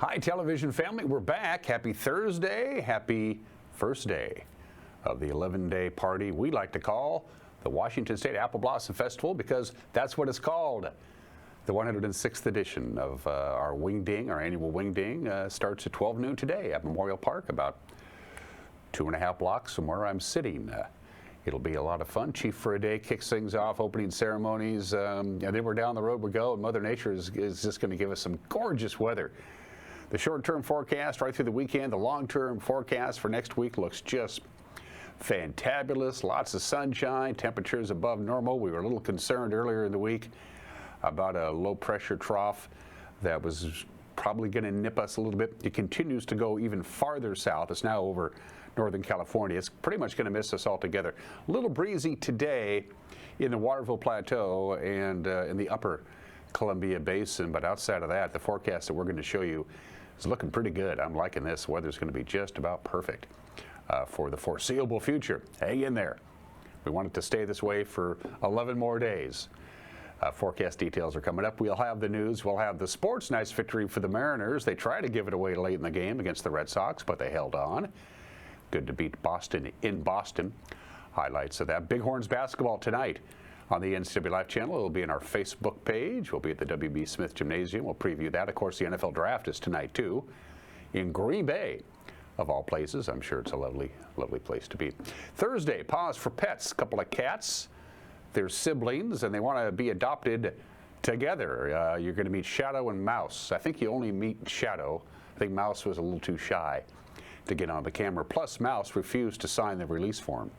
Hi, television family. We're back. Happy Thursday. Happy first day of the 11-day party we like to call the Washington State Apple Blossom Festival, because that's what it's called. The 106th edition of our Wing Ding, our annual Wing Ding, starts at 12 noon today at Memorial Park, about 2.5 blocks from where I'm sitting. It'll be a lot of fun. Chief for a Day kicks things off, opening ceremonies, and then we're down the road we go, and Mother Nature is just going to give us some gorgeous weather. The short-term forecast right through the weekend, the long-term forecast for next week looks just fantabulous. Lots of sunshine, temperatures above normal. We were a little concerned earlier in the week about a low-pressure trough that was probably going to nip us a little bit. It continues to go even farther south. It's now over Northern California. It's pretty much going to miss us altogether. A little breezy today in the Waterville Plateau and in the upper Columbia Basin, but outside of that, the forecast that we're going to show you is looking pretty good. I'm liking this. Weather's going to be just about perfect for the foreseeable future. Hang in there. We want it to stay this way for 11 more days. Forecast details are coming up. We'll have the news. We'll have the sports. Nice victory for the Mariners. They tried to give it away late in the game against the Red Sox, but they held on. Good to beat Boston in Boston. Highlights of that. Bighorns basketball tonight on the NCWLIFE channel. It'll be in our Facebook page. We'll be at the W.B. Smith Gymnasium. We'll preview that. Of course, the NFL Draft is tonight, too, in Green Bay, of all places. I'm sure it's a lovely, lovely place to be. Thursday, Paws for Pets. A couple of cats. They're siblings, and they want to be adopted together. You're going to meet Shadow and Mouse. I think you only meet Shadow. I think Mouse was a little too shy to get on the camera. Plus, Mouse refused to sign the release form.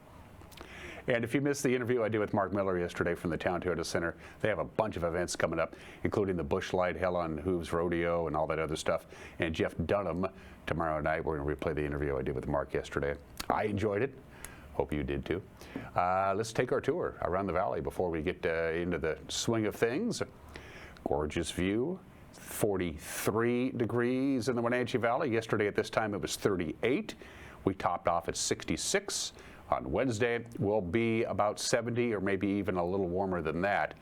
And if you missed the interview I did with Mark Miller yesterday from the Town Toyota Center, they have a bunch of events coming up, including the Busch Light, Hell on Hooves Rodeo, and all that other stuff. And Jeff Dunham tomorrow night. We're going to replay the interview I did with Mark yesterday. I enjoyed it. Hope you did too. Let's take our tour around the valley before we get into the swing of things. Gorgeous view. 43 degrees in the Wenatchee Valley. Yesterday at this time it was 38. We topped off at 66. On Wednesday, we'll be about 70 or maybe even a little warmer than that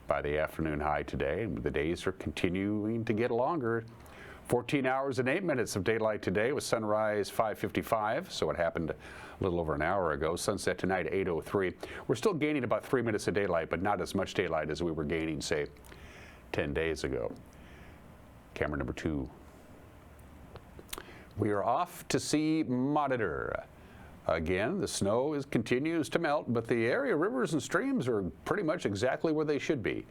by the afternoon high today. And the days are continuing to get longer. 14 hours and 8 minutes of daylight today with sunrise 5:55, so it happened a little over an hour ago. Sunset tonight 8:03. We're still gaining about 3 minutes of daylight, but not as much daylight as we were gaining, say, 10 days ago. Camera number 2. We are off to see Monitor. Again, the snow continues to melt, but the area rivers and streams are pretty much exactly where they should be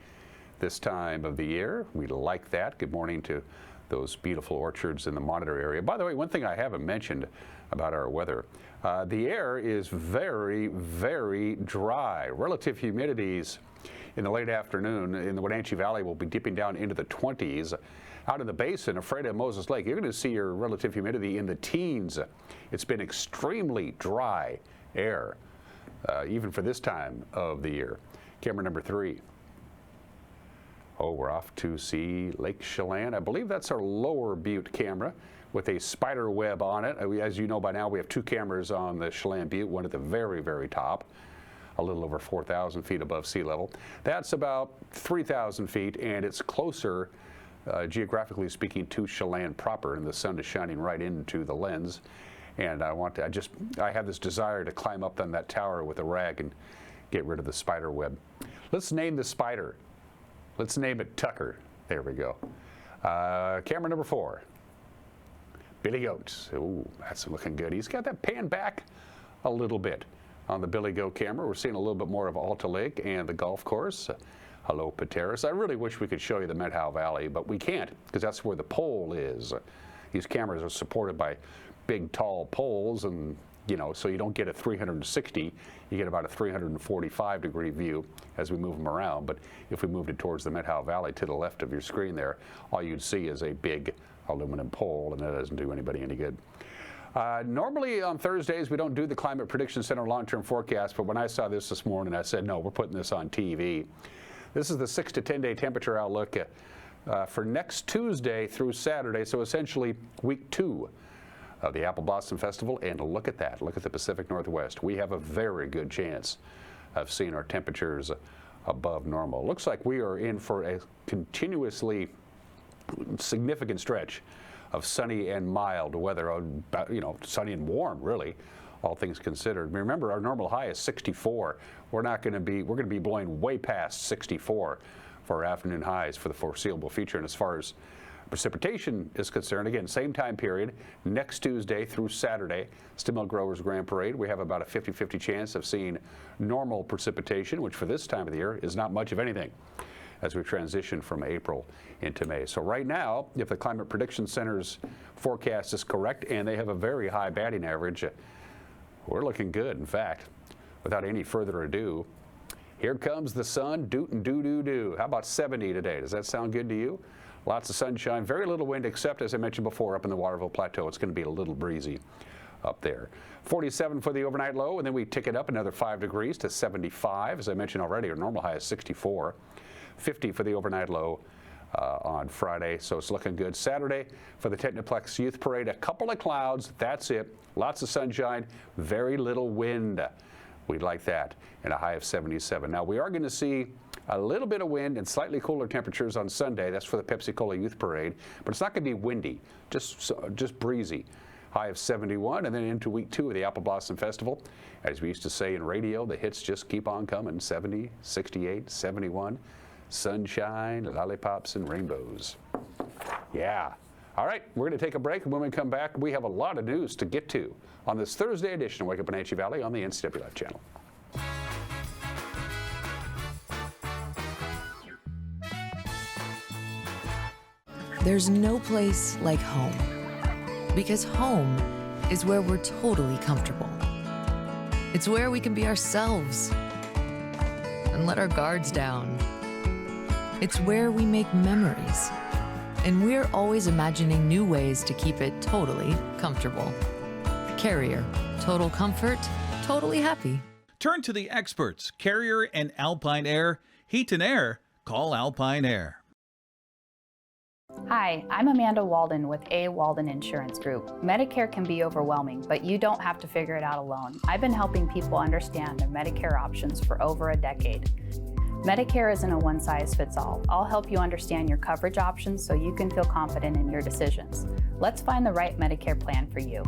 this time of the year. We like that. Good morning to those beautiful orchards in the Monitor area. By the way, one thing I haven't mentioned about our weather, the air is very, very dry. Relative humidities in the late afternoon in the Wenatchee Valley will be dipping down into the 20s. Out in the basin, afraid of Moses Lake, you're going to see your relative humidity in the teens. It's been extremely dry air, even for this time of the year. Camera number 3. Oh, we're off to see Lake Chelan. I believe that's our lower Butte camera with a spider web on it. As you know by now, we have 2 cameras on the Chelan Butte, one at the very, very top, a little over 4,000 feet above sea level. That's about 3,000 feet, and it's closer, geographically speaking, to Chelan proper, and the sun is shining right into the lens. And I have this desire to climb up on that tower with a rag and get rid of the spider web. Let's name the spider. Let's name it Tucker. There we go. Camera number 4. Billy Goat. Ooh, that's looking good. He's got that pan back a little bit on the Billy Goat camera. We're seeing a little bit more of Alta Lake and the golf course. Hello, Pateras. I really wish we could show you the Methow Valley, but we can't because that's where the pole is. These cameras are supported by big, tall poles, and so you don't get a 360, you get about a 345 degree view as we move them around. But if we moved it towards the Methow Valley to the left of your screen there, all you'd see is a big aluminum pole, and that doesn't do anybody any good. Normally on Thursdays we don't do the Climate Prediction Center long-term forecast, but when I saw this morning I said, no, we're putting this on TV. This is the 6 to 10 day temperature outlook for next Tuesday through Saturday, so essentially week 2 of the Apple Blossom Festival. And look at that. Look at the Pacific Northwest. We have a very good chance of seeing our temperatures above normal. Looks like we are in for a continuously significant stretch of sunny and mild weather, sunny and warm, really, all things considered. Remember, our normal high is 64. We're going to be blowing way past 64 for our afternoon highs for the foreseeable future. And as far as precipitation is concerned, again, same time period, next Tuesday through Saturday, Stimmill Growers Grand Parade, we have about a 50-50 chance of seeing normal precipitation, which for this time of the year is not much of anything as we transition from April into May. So right now, if the Climate Prediction Center's forecast is correct, and they have a very high batting average, we're looking good. In fact, without any further ado, here comes the sun, do-do-do-do. How about 70 today? Does that sound good to you? Lots of sunshine, very little wind, except, as I mentioned before, up in the Waterville Plateau. It's going to be a little breezy up there. 47 for the overnight low, and then we tick it up another 5 degrees to 75. As I mentioned already, our normal high is 64. 50 for the overnight low on Friday, so it's looking good. Saturday for the Technoplex Youth Parade, a couple of clouds, that's it. Lots of sunshine, very little wind. We'd like that, and a high of 77. Now, we are going to see a little bit of wind and slightly cooler temperatures on Sunday. That's for the Pepsi-Cola Youth Parade, but it's not going to be windy, just breezy. High of 71, and then into week 2 of the Apple Blossom Festival. As we used to say in radio, the hits just keep on coming. 70, 68, 71. Sunshine, lollipops, and rainbows. Yeah. All right, we're going to take a break, and when we come back, we have a lot of news to get to on this Thursday edition of Wake Up Wenatchee Valley on the NCWLIFE channel. There's no place like home, because home is where we're totally comfortable. It's where we can be ourselves and let our guards down. It's where we make memories, and we're always imagining new ways to keep it totally comfortable. Carrier, total comfort, totally happy. Turn to the experts, Carrier and Alpine Air. Heat and air, call Alpine Air. Hi, I'm Amanda Walden with A. Walden Insurance Group. Medicare can be overwhelming, but you don't have to figure it out alone. I've been helping people understand their Medicare options for over a decade. Medicare isn't a one-size-fits-all. I'll help you understand your coverage options so you can feel confident in your decisions. Let's find the right Medicare plan for you.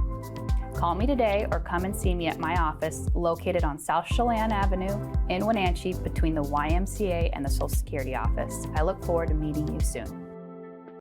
Call me today or come and see me at my office located on South Chelan Avenue in Wenatchee between the YMCA and the Social Security office. I look forward to meeting you soon.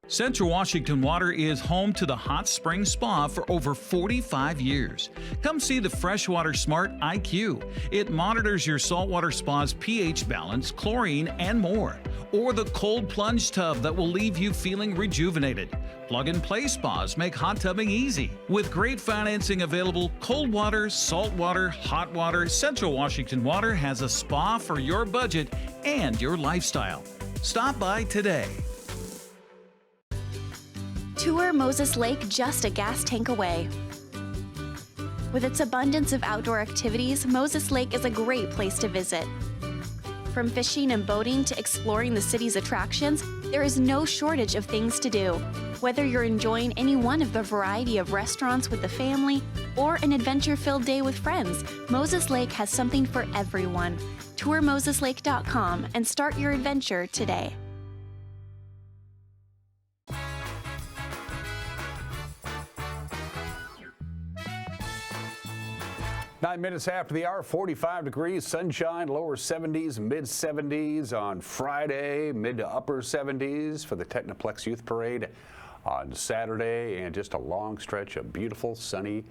Central Washington Water is home to the Hot Spring Spa for over 45 years. Come see the Freshwater Smart IQ. It monitors your saltwater spa's pH balance, chlorine, and more. Or the cold plunge tub that will leave you feeling rejuvenated. Plug-and-play spas make hot tubbing easy. With great financing available, cold water, salt water, hot water, Central Washington Water has a spa for your budget and your lifestyle. Stop by today. Tour Moses Lake just a gas tank away. With its abundance of outdoor activities, Moses Lake is a great place to visit. From fishing and boating to exploring the city's attractions, there is no shortage of things to do. Whether you're enjoying any one of the variety of restaurants with the family or an adventure-filled day with friends, Moses Lake has something for everyone. TourMosesLake.com and start your adventure today. 9 minutes after the hour, 45 degrees, sunshine, lower 70s, mid 70s on Friday, mid to upper 70s for the Technoplex Youth Parade on Saturday, and just a long stretch of beautiful, sunny,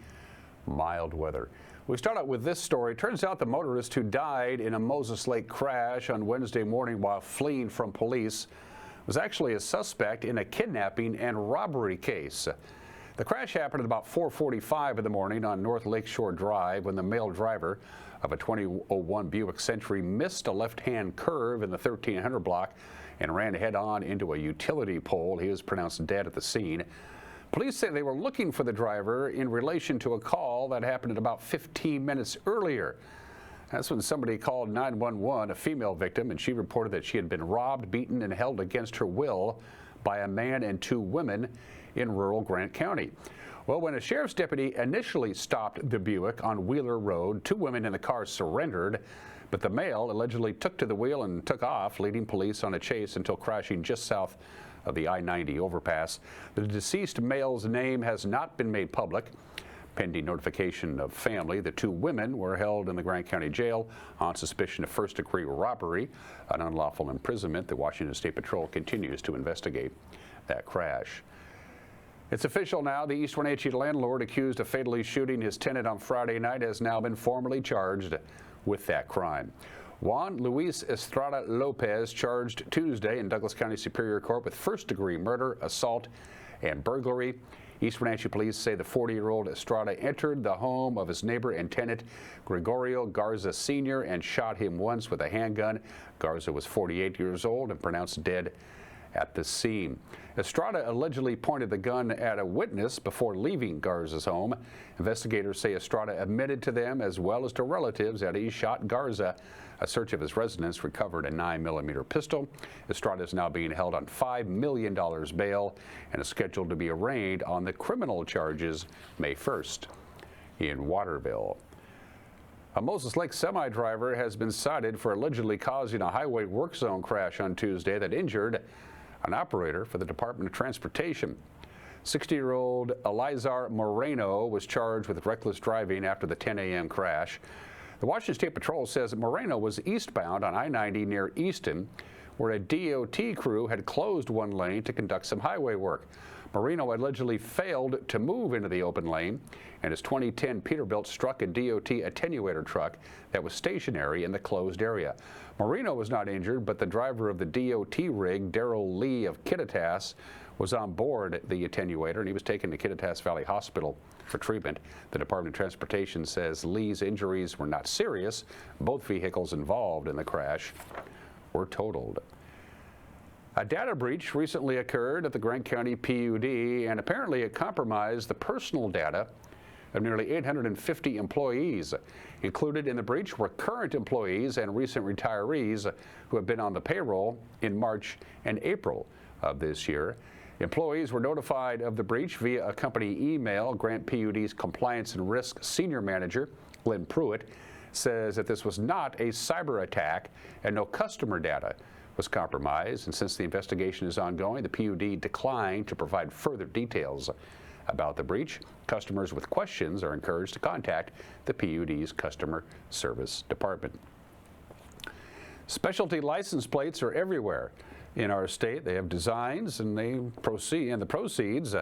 mild weather. We start out with this story. Turns out the motorist who died in a Moses Lake crash on Wednesday morning while fleeing from police was actually a suspect in a kidnapping and robbery case. The crash happened at about 4:45 in the morning on North Lakeshore Drive when the male driver of a 2001 Buick Century missed a left-hand curve in the 1300 block and ran head-on into a utility pole. He was pronounced dead at the scene. Police say they were looking for the driver in relation to a call that happened at about 15 minutes earlier. That's when somebody called 911, a female victim, and she reported that she had been robbed, beaten, and held against her will by a man and two women in rural Grant County. Well, when a sheriff's deputy initially stopped the Buick on Wheeler Road, two women in the car surrendered, but the male allegedly took to the wheel and took off, leading police on a chase until crashing just south of the I-90 overpass. The deceased male's name has not been made public. Pending notification of family, the two women were held in the Grant County Jail on suspicion of first-degree robbery, an unlawful imprisonment. The Washington State Patrol continues to investigate that crash. It's official now. The East Wenatchee landlord accused of fatally shooting his tenant on Friday night has now been formally charged with that crime. Juan Luis Estrada Lopez charged Tuesday in Douglas County Superior Court with first-degree murder, assault, and burglary. East Wenatchee police say the 40-year-old Estrada entered the home of his neighbor and tenant, Gregorio Garza Sr., and shot him once with a handgun. Garza was 48 years old and pronounced dead at the scene. Estrada allegedly pointed the gun at a witness before leaving Garza's home. Investigators say Estrada admitted to them as well as to relatives that he shot Garza. A search of his residence recovered a 9mm pistol. Estrada is now being held on $5 million bail and is scheduled to be arraigned on the criminal charges May 1st in Waterville. A Moses Lake semi-driver has been cited for allegedly causing a highway work zone crash on Tuesday that injured an operator for the Department of Transportation. 60-year-old Elizar Moreno was charged with reckless driving after the 10 a.m. crash. The Washington State Patrol says Moreno was eastbound on I-90 near Easton, where a DOT crew had closed one lane to conduct some highway work. Moreno allegedly failed to move into the open lane, and his 2010 Peterbilt struck a DOT attenuator truck that was stationary in the closed area. Moreno was not injured, but the driver of the DOT rig, Darrell Lee of Kittitas, was on board the attenuator, and he was taken to Kittitas Valley Hospital for treatment. The Department of Transportation says Lee's injuries were not serious. Both vehicles involved in the crash were totaled. A data breach recently occurred at the Grant County PUD, and apparently it compromised the personal data of nearly 850 employees. Included in the breach were current employees and recent retirees who have been on the payroll in March and April of this year. Employees were notified of the breach via a company email. Grant PUD's Compliance and Risk Senior Manager, Lynn Pruitt, says that this was not a cyber attack and no customer data was compromised. And since the investigation is ongoing, the PUD declined to provide further details about the breach. Customers with questions are encouraged to contact the PUD's Customer Service Department. Specialty license plates are everywhere in our state. They have designs, and the proceeds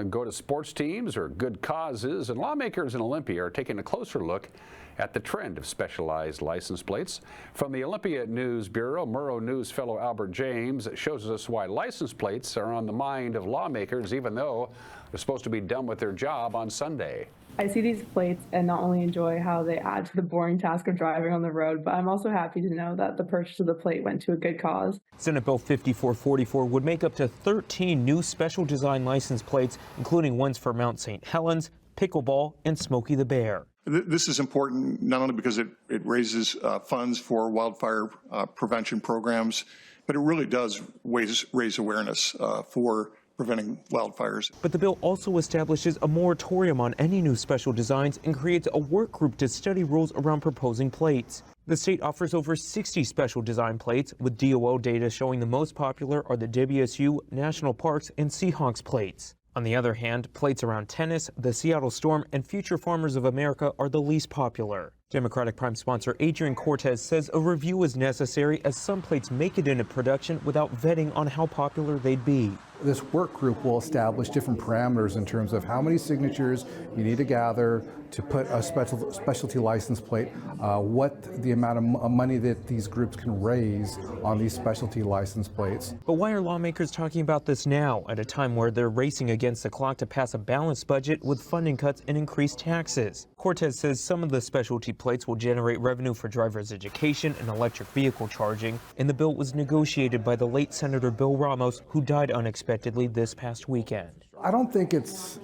go to sports teams or good causes. And lawmakers in Olympia are taking a closer look at the trend of specialized license plates. From the Olympia News Bureau, Murrow News fellow Albert James shows us why license plates are on the mind of lawmakers, even though they're supposed to be done with their job on Sunday. I see these plates and not only enjoy how they add to the boring task of driving on the road, but I'm also happy to know that the purchase of the plate went to a good cause. Senate Bill 5444 would make up to 13 new special design license plates, including ones for Mount St. Helens, Pickleball, and Smokey the Bear. This is important not only because it raises funds for wildfire prevention programs, but it really does raise awareness for preventing wildfires. But the bill also establishes a moratorium on any new special designs and creates a work group to study rules around proposing plates. The state offers over 60 special design plates, with DOO data showing the most popular are the WSU, National Parks, and Seahawks plates. On the other hand, plates around tennis, the Seattle Storm, and Future Farmers of America are the least popular. Democratic Prime sponsor Adrian Cortez says a review is necessary as some plates make it into production without vetting on how popular they'd be. This work group will establish different parameters in terms of how many signatures you need to gather to put a specialty license plate, what the amount of money that these groups can raise on these specialty license plates. But why are lawmakers talking about this now, at a time where they're racing against the clock to pass a balanced budget with funding cuts and increased taxes? Cortez says some of the specialty plates will generate revenue for drivers' education and electric vehicle charging, and the bill was negotiated by the late Senator Bill Ramos, who died unexpectedly this past weekend. I don't think it's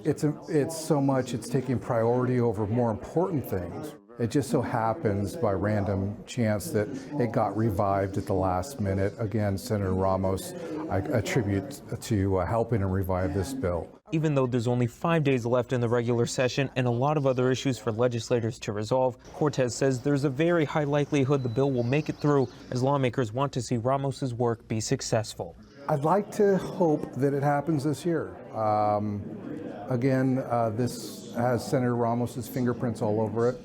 so much it's taking priority over more important things. It just so happens by random chance that it got revived at the last minute. Again, Senator Ramos, I attribute to helping to revive this bill. Even though there's only 5 days left in the regular session and a lot of other issues for legislators to resolve, Cortez says there's a very high likelihood the bill will make it through, as lawmakers want to see Ramos's work be successful. I'd like to hope that it happens this year. Again, this has Senator Ramos's fingerprints all over it,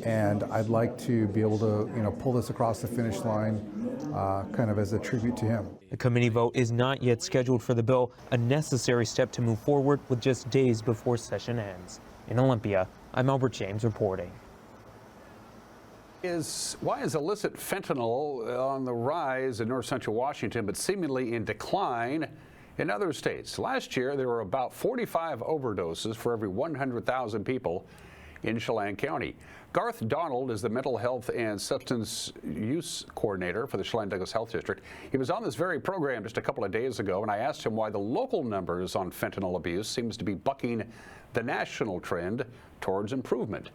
and I'd like to be able to, pull this across the finish line, kind of as a tribute to him. The committee vote is not yet scheduled for the bill, a necessary step to move forward with just days before session ends. In Olympia, I'm Albert James reporting. Why is illicit fentanyl on the rise in north central Washington, but seemingly in decline in other states? Last year, there were about 45 overdoses for every 100,000 people in Chelan County. Garth Donald is the mental health and substance use coordinator for the Chelan-Douglas Health District. He was on this very program just a couple of days ago, and I asked him why the local numbers on fentanyl abuse seems to be bucking the national trend towards improvement.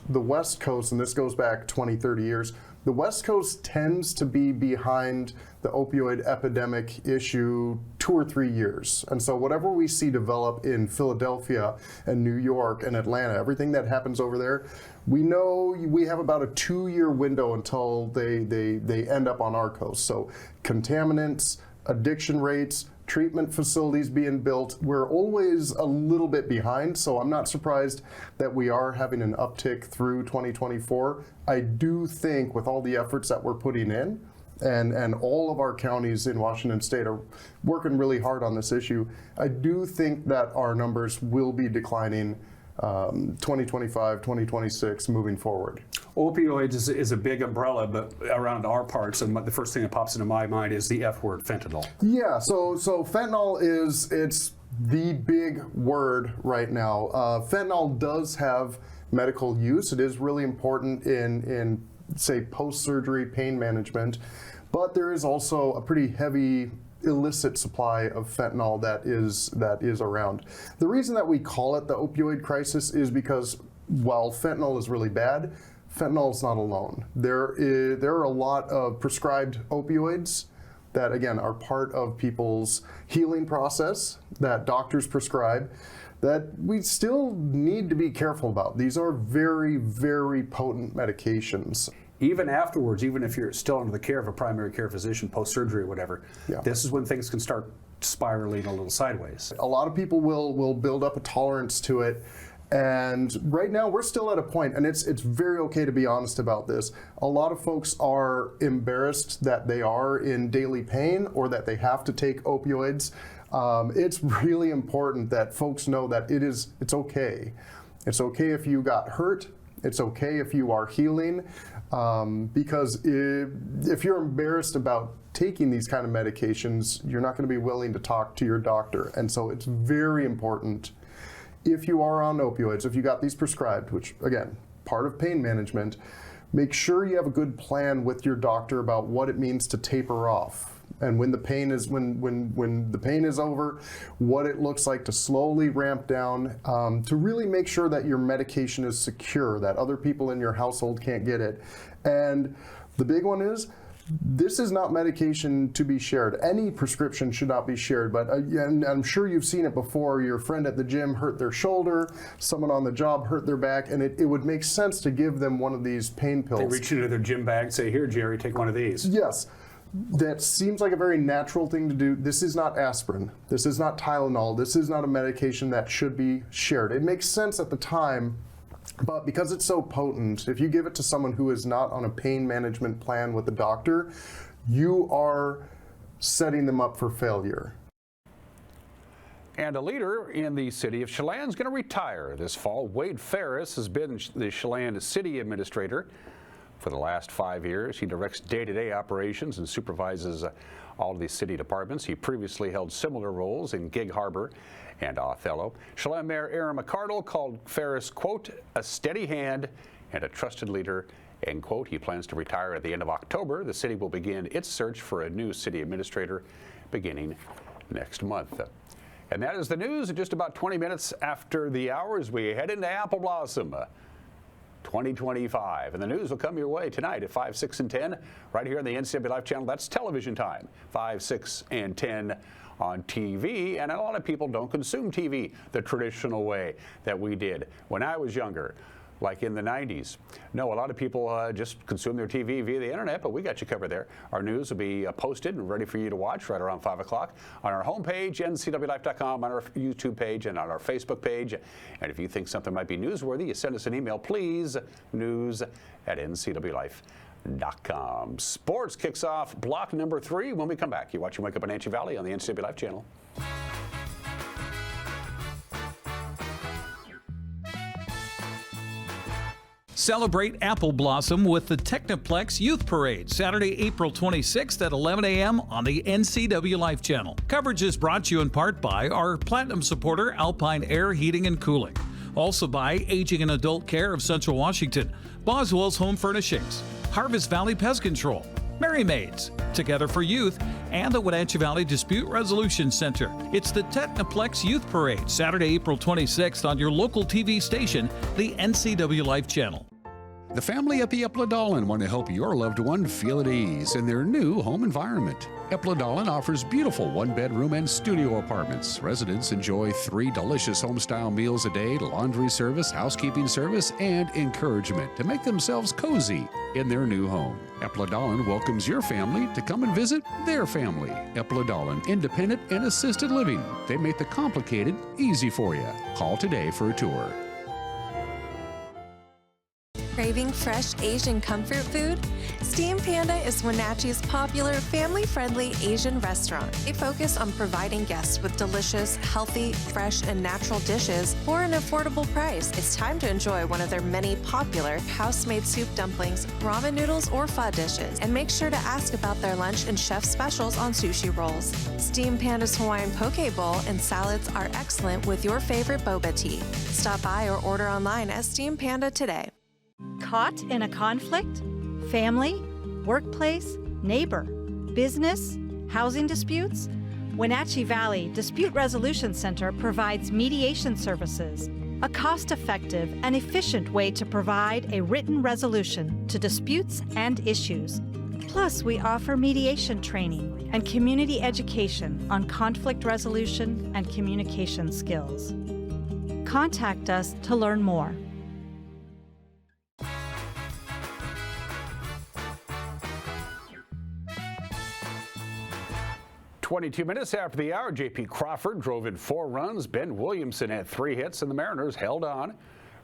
The West Coast, and this goes back 20, 30 years, the West Coast tends to be behind the opioid epidemic issue 2 or 3 years. And so whatever we see develop in Philadelphia and New York and Atlanta, everything that happens over there, we know we have about a 2-year window until they end up on our coast. So contaminants, addiction rates, treatment facilities being built, we're always a little bit behind, so I'm not surprised that we are having an uptick through 2024. I do think with all the efforts that we're putting in, and all of our counties in Washington State are working really hard on this issue, I do think that our numbers will be declining 2025, 2026 moving forward. Opioids is a big umbrella, but around our parts, and the first thing that pops into my mind is the F word, fentanyl. Yeah, so fentanyl it's the big word right now. Fentanyl does have medical use. It is really important in say post-surgery pain management, but there is also a pretty heavy illicit supply of fentanyl that is around. The reason that we call it the opioid crisis is because while fentanyl is really bad, fentanyl is not alone. There are a lot of prescribed opioids that, again, are part of people's healing process that doctors prescribe that we still need to be careful about. These are very, very potent medications. Even afterwards, even if you're still under the care of a primary care physician, post-surgery or whatever, this is when things can start spiraling a little sideways. A lot of people will build up a tolerance to it. And right now we're still at a point, and it's very okay to be honest about this. A lot of folks are embarrassed that they are in daily pain or that they have to take opioids. It's really important that folks know that it's okay. It's okay if you got hurt. It's okay if you are healing, because if you're embarrassed about taking these kind of medications, you're not going to be willing to talk to your doctor. And so it's very important, if you are on opioids, if you got these prescribed, which again, part of pain management, make sure you have a good plan with your doctor about what it means to taper off. And when the pain is when the pain is over, what it looks like to slowly ramp down, to really make sure that your medication is secure, that other people in your household can't get it. And the big one is, this is not medication to be shared. Any prescription should not be shared, but and I'm sure you've seen it before. Your friend at the gym hurt their shoulder, someone on the job hurt their back, and it would make sense to give them one of these pain pills. They reach into their gym bag and say, "Here, Jerry, take one of these." Yes. That seems like a very natural thing to do. This is not aspirin. This is not Tylenol. This is not a medication that should be shared. It makes sense at the time, but because it's so potent, if you give it to someone who is not on a pain management plan with a doctor, you are setting them up for failure. And a leader in the city of Chelan is going to retire this fall. Wade Ferris has been the Chelan city administrator for the last 5 years. He directs day-to-day operations and supervises all of these city departments. He previously held similar roles in Gig Harbor and Othello. Chelan Mayor Aaron McCardle called Ferris, quote, a steady hand and a trusted leader, end quote. He plans to retire at the end of October. The city will begin its search for a new city administrator beginning next month. And that is the news in just about 20 minutes after the hour as we head into Apple Blossom 2025. And the news will come your way tonight at 5, 6, and 10 right here on the NCWLIFE channel. That's television time, 5, 6, and 10 on TV. And a lot of people don't consume TV the traditional way that we did when I was younger. like in the 90s. No, a lot of people just consume their TV via the internet, but we got you covered there. Our news will be posted and ready for you to watch right around 5 o'clock on our homepage, NCWLIFE.com, on our YouTube page, and on our Facebook page. And if you think something might be newsworthy, you send us an email, please, news@ncwlife.com. Sports kicks off block number 3 when we come back. You're watching Wake Up in Wenatchee Valley on the NCW Life channel. Celebrate Apple Blossom with the Technoplex Youth Parade, Saturday, April 26th at 11 a.m. on the NCW Life channel. Coverage is brought to you in part by our Platinum supporter, Alpine Air Heating and Cooling. Also by Aging and Adult Care of Central Washington, Boswell's Home Furnishings, Harvest Valley Pest Control, Merry Maids, Together for Youth, and the Wenatchee Valley Dispute Resolution Center. It's the Technoplex Youth Parade, Saturday, April 26th on your local TV station, the NCW Life channel. The family at the Epladolin want to help your loved one feel at ease in their new home environment. Epladolin offers beautiful one-bedroom and studio apartments. Residents enjoy 3 delicious home-style meals a day, laundry service, housekeeping service, and encouragement to make themselves cozy in their new home. Epladolin welcomes your family to come and visit their family. Epladolin, independent and assisted living. They make the complicated easy for you. Call today for a tour. Craving fresh Asian comfort food? Steam Panda is Wenatchee's popular family-friendly Asian restaurant. They focus on providing guests with delicious, healthy, fresh, and natural dishes for an affordable price. It's time to enjoy one of their many popular house-made soup dumplings, ramen noodles, or pho dishes. And make sure to ask about their lunch and chef specials on sushi rolls. Steam Panda's Hawaiian poke bowl and salads are excellent with your favorite boba tea. Stop by or order online at Steam Panda today. Caught in a conflict? Family, workplace, neighbor, business, housing disputes? Wenatchee Valley Dispute Resolution Center provides mediation services, a cost-effective and efficient way to provide a written resolution to disputes and issues. Plus, we offer mediation training and community education on conflict resolution and communication skills. Contact us to learn more. 22 minutes after the hour, J.P. Crawford drove in 4 runs. Ben Williamson had 3 hits, and the Mariners held on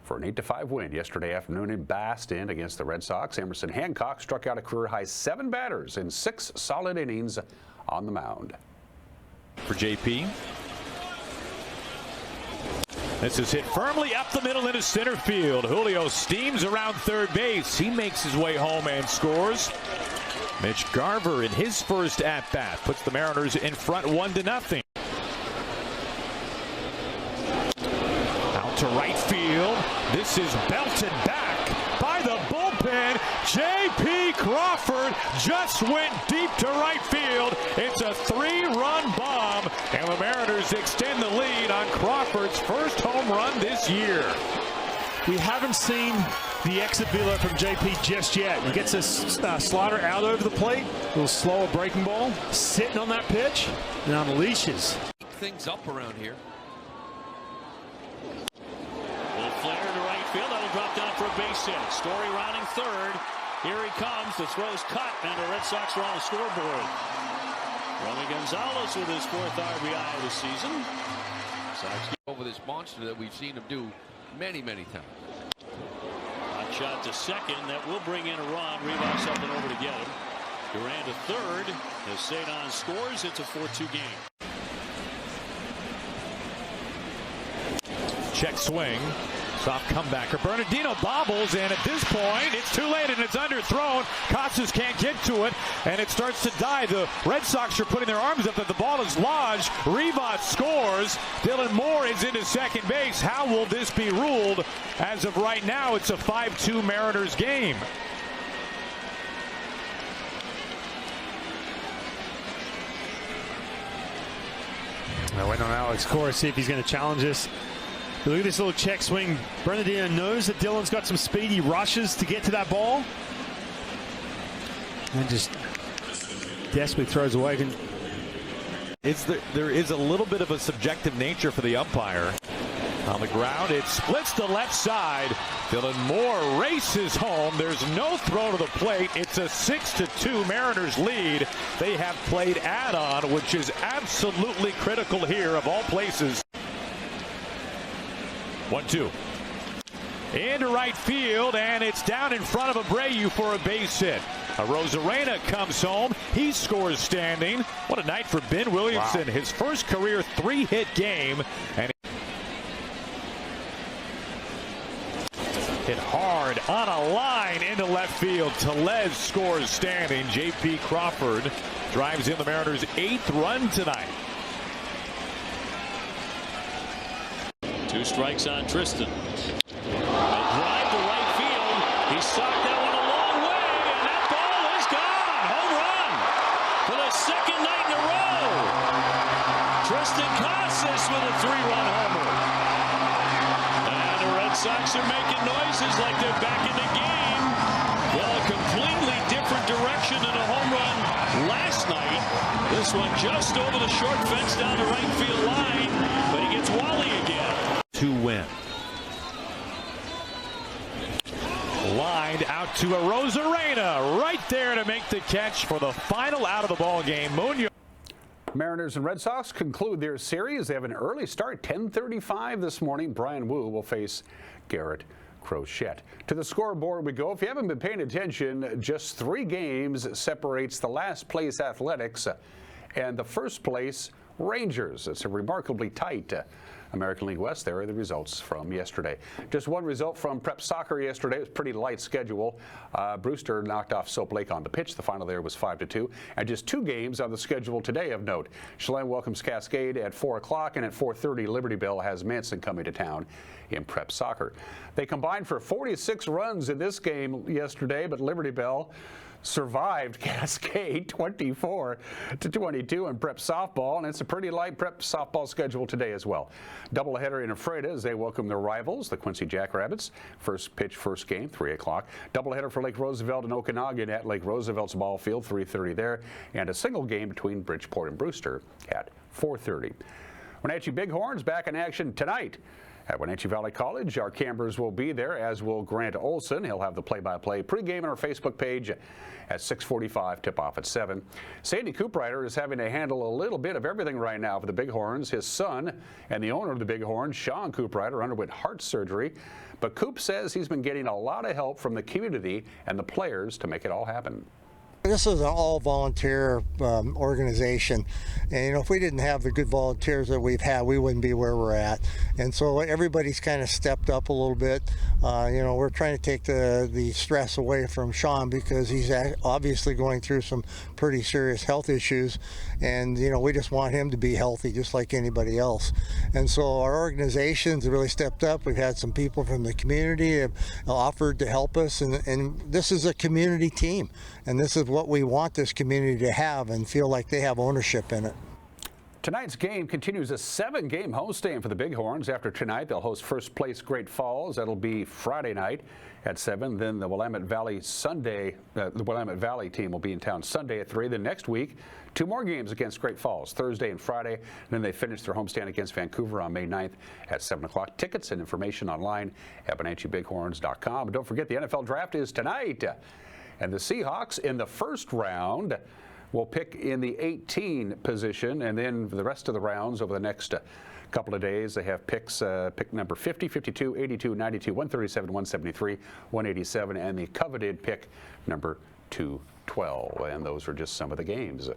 for an 8-5 win yesterday afternoon in Boston against the Red Sox. Emerson Hancock struck out a career-high 7 batters in 6 solid innings on the mound. For J.P. This is hit firmly up the middle into center field. Julio steams around third base. He makes his way home and scores. Mitch Garver in his first at-bat puts the Mariners in front 1-0. Out to right field. This is belted back by the bullpen. J.P. Crawford just went deep to right field. It's a 3-run bomb, and the Mariners extend the lead on Crawford's first home run this year. We haven't seen the exit velo from JP just yet. He gets a slider out over the plate, a little slower breaking ball, sitting on that pitch, and unleashes. Things up around here. Little flare to right field. That'll drop down for a base hit. Story rounding third. Here he comes. The throw's cut, and the Red Sox are on the scoreboard. Romy Gonzalez with his 4th RBI of the season. Sox over this monster that we've seen him do many, many times. Hot shot to second. That will bring in a run. Rivas up and over to get him. Durant to third. As Cedon scores, it's a 4-2 game. Check swing. Soft comebacker. Bernardino bobbles, and at this point, it's too late and it's underthrown. Casas can't get to it, and it starts to die. The Red Sox are putting their arms up that the ball is lodged. Rivas scores. Dylan Moore is into second base. How will this be ruled? As of right now, it's a 5-2 Mariners game. I went on Alex Cora, see if he's going to challenge this. But look at this little check swing. Bernardino knows that Dylan's got some speed. He rushes to get to that ball. And just desperately throws away. There is a little bit of a subjective nature for the umpire. On the ground, it splits the left side. Dylan Moore races home. There's no throw to the plate. It's a 6-2 Mariners lead. They have played add-on, which is absolutely critical here of all places. 1-2. Into right field, and it's down in front of Abreu for a base hit. Rosarena comes home. He scores standing. What a night for Ben Williamson. Wow. His first career 3-hit game. And hit hard on a line into left field. Tellez scores standing. J.P. Crawford drives in the Mariners' 8th run tonight. 2 strikes on Tristan. A drive to right field. He socked that one a long way, and that ball is gone. Home run for the second night in a row. Tristan Casas with a 3-run homer. And the Red Sox are making noises like they're back in the game. Well, a completely different direction than a home run last night. This one just over the short fence down the right field line, but he gets Wally again. To win. Lined out to a Rosarena right there to make the catch for the final out of the ball game. Munoz. Mariners and Red Sox conclude their series. They have an early start, 10:35 this morning. Brian Wu will face Garrett Crochet. To the scoreboard we go. If you haven't been paying attention, just 3 games separates the last place Athletics and the first place Rangers. It's a remarkably tight American League West. There are the results from yesterday. Just one result from prep soccer yesterday. It was a pretty light schedule. Brewster knocked off Soap Lake on the pitch. The final there was 5-2. And just 2 games on the schedule today of note. Chelan welcomes Cascade at 4 o'clock, and at 4:30 Libertyville has Manson coming to town in prep soccer. They combined for 46 runs in this game yesterday, but Libertyville survived Cascade 24-22 in prep softball, and it's a pretty light prep softball schedule today as well. Doubleheader in Ephrata as they welcome their rivals, the Quincy Jackrabbits. First pitch, first game, 3 o'clock. Doubleheader for Lake Roosevelt and Okanagan at Lake Roosevelt's ball field, 3:30 there, and a single game between Bridgeport and Brewster at 4:30. Wenatchee Bighorns back in action tonight at Wenatchee Valley College. Our campers will be there, as will Grant Olson. He'll have the play-by-play pregame on our Facebook page at 6:45, tip-off at 7. Sandy Cooprider is having to handle a little bit of everything right now for the Bighorns. His son and the owner of the Bighorns, Sean Cooprider, underwent heart surgery. But Coop says he's been getting a lot of help from the community and the players to make it all happen. This is an all-volunteer organization, and if we didn't have the good volunteers that we've had, we wouldn't be where we're at. And so everybody's kind of stepped up a little bit. We're trying to take the stress away from Sean because he's obviously going through some pretty serious health issues, and we just want him to be healthy just like anybody else. And so our organization's really stepped up. We've had some people from the community have offered to help us, and this is a community team, and this is what we want this community to have and feel like they have ownership in it. Tonight's game continues a 7-game homestand for the Bighorns. After tonight, they'll host first place Great Falls. That'll be Friday night at 7. Then the Willamette Valley team will be in town Sunday at 3. Then next week, 2 more games against Great Falls, Thursday and Friday. And then they finish their homestand against Vancouver on May 9th at 7 o'clock. Tickets and information online at BenatcheeBighorns.com. And don't forget, the NFL Draft is tonight. And the Seahawks in the first round will pick in the 18 position, and then for the rest of the rounds over the next couple of days, they have picks, pick number 50, 52, 82, 92, 137, 173, 187, and the coveted pick number 212. And those are just some of the games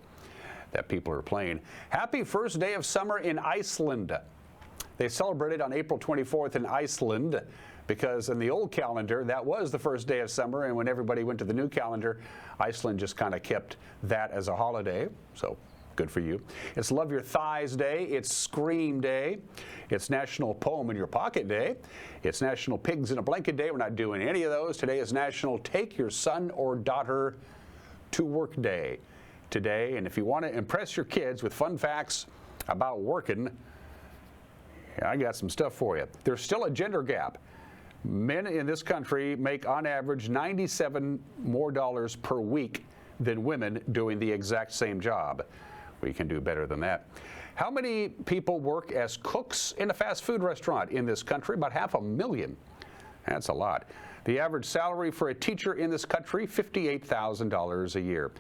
that people are playing. Happy first day of summer in Iceland. They celebrated on April 24th in Iceland, because in the old calendar, that was the first day of summer, and when everybody went to the new calendar, Iceland just kind of kept that as a holiday, so good for you. It's Love Your Thighs Day, it's Scream Day, it's National Poem in Your Pocket Day, it's National Pigs in a Blanket Day. We're not doing any of those. Today is National Take Your Son or Daughter to Work Day today, and if you want to impress your kids with fun facts about working, I got some stuff for you. There's still a gender gap. Men in this country make on average $97 more per week than women doing the exact same job. We can do better than that. How many people work as cooks in a fast food restaurant in this country? About 500,000. That's a lot. The average salary for a teacher in this country, $58,000 a year.